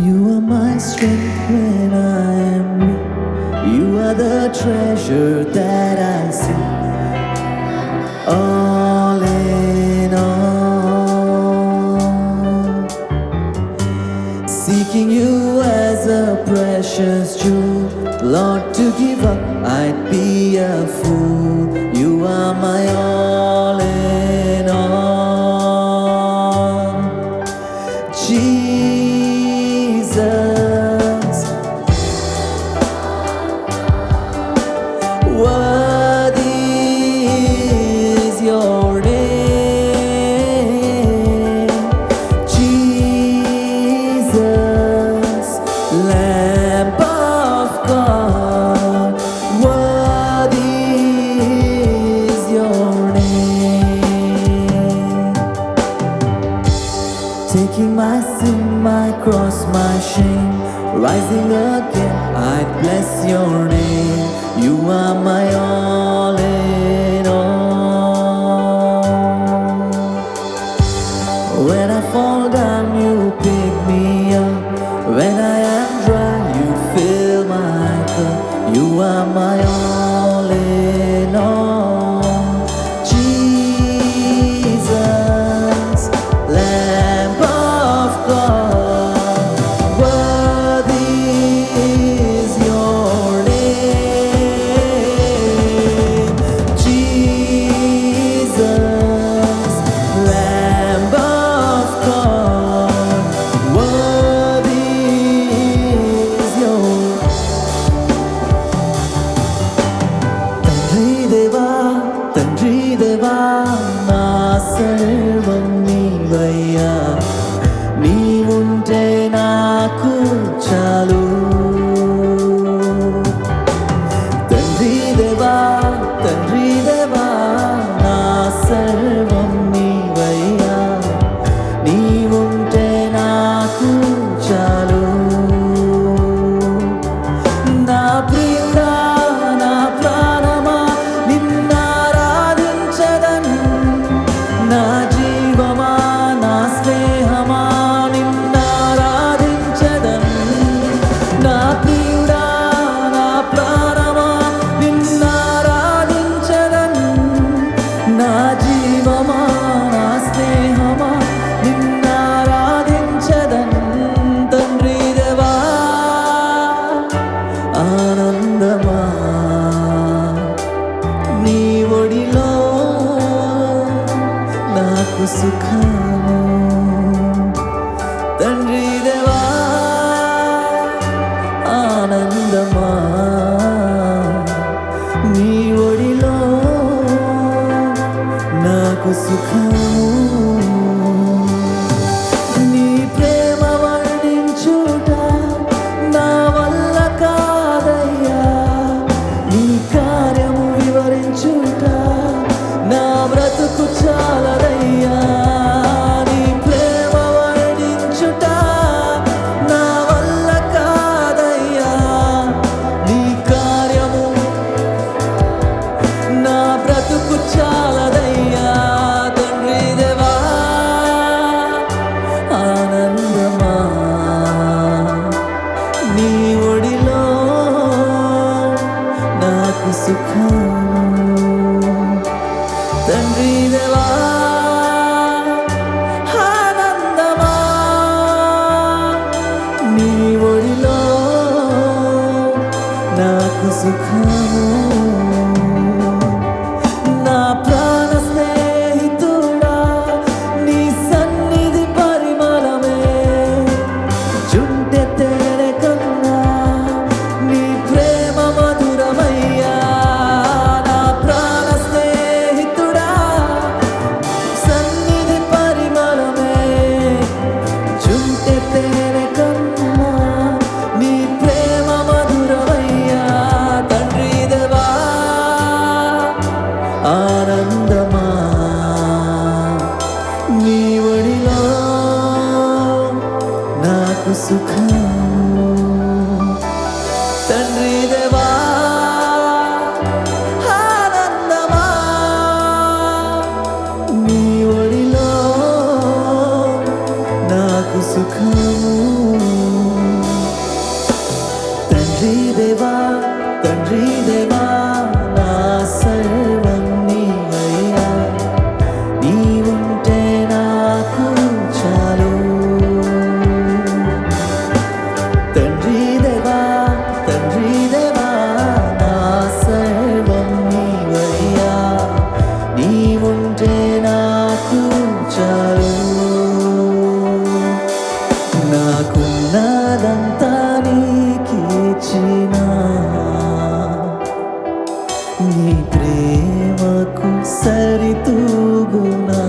You are my strength when I am weak. You are the treasure that I see. All in all, seeking you as a precious jewel. Lord, to give up, I'd be a fool. You are my all in all, Jesus. Worthy is your name, Jesus, Lamb of God. Worthy is your name. Taking my sin, my cross, my shame, rising again, I bless your name. You are my all in all. When I fall down, you pick me up. When I am dry, you fill my cup. You are my all in all, Jesus, Lamb of God. Worthy is your name, Jesus, Lamb of God. Worthy is your తండ్రి దేవా నా సర్వం నీవయ్యా. నీవుంటే నాకు చాలు. తండ్రి దేవా నా సర్వం నీవయ్యా. నీవుంటే నాకు చాలు. నా ప్రియుడా, నా ప్రాణమా, నిన్నారాధించదన్. నా జీవమా, నా స్నేహమా, నిన్నారాధించదన్. నా ప్రియుడా, నా ప్రాణమా, నిన్నారాధించదన్. నా జీవమా, నా స్నేహమా, నిన్నారాధించదన్. తండ్రి దేవా ఆనందమా, నీ ఒడిలో నాకు సుఖము. తండ్రి దేవా ఆనందమా, నీ ఒడిలో నాకు సుఖము. నీ ప్రేమ వర్ణించుట నా వల్ల కాదయ్యా. నీ కార్యము వివరించుట నా బ్రతుకు చాలదయ్యా. నీ ప్రేమ వర్ణించుట నా వల్ల కాదయ్యా. నీ కార్యము నా బ్రతుకు చాలదయ్యా. తండ్రి దేవా ఆనందమా, నీ ఒడిలో నాకు సుఖము. తండ్రి దేవా ఆనందమా, నీ ఒడిలో నాకు సుఖము. నా ప్రాణ స్నేహితుడా, నీ సన్నిధి పరిమళమే. జుంటె తేనె కన్నా నీ ప్రేమ మధురమయ్యా. నా ప్రాణ స్నేహితుడా, సన్నిధి పరిమళమే. జుంటె తేనె కన్నా నీ ప్రేమ మధురమయ్యా. తండ్రి దేవా ఆనందమా, నీ ఒడిలో నాకు సుఖము. తండ్రి దేవా ఆనందమా, నీ ఒడిలో నాకు సుఖము. తండ్రి దేవా నా సర్వం నీవయ్యా, నీవుంటే నాకు చాలు. తండ్రి దేవా నా సర్వం నీవయ్యా, నీవుంటే నాకు చాలు. నాకున్నదంతా నీకిచ్చినా, నీ ప్రేమకు సరితూగునా.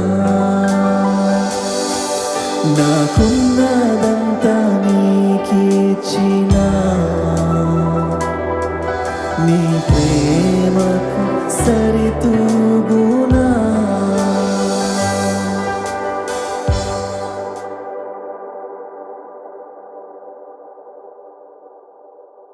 నాకున్నదంతా నీకిచ్చినా, నీ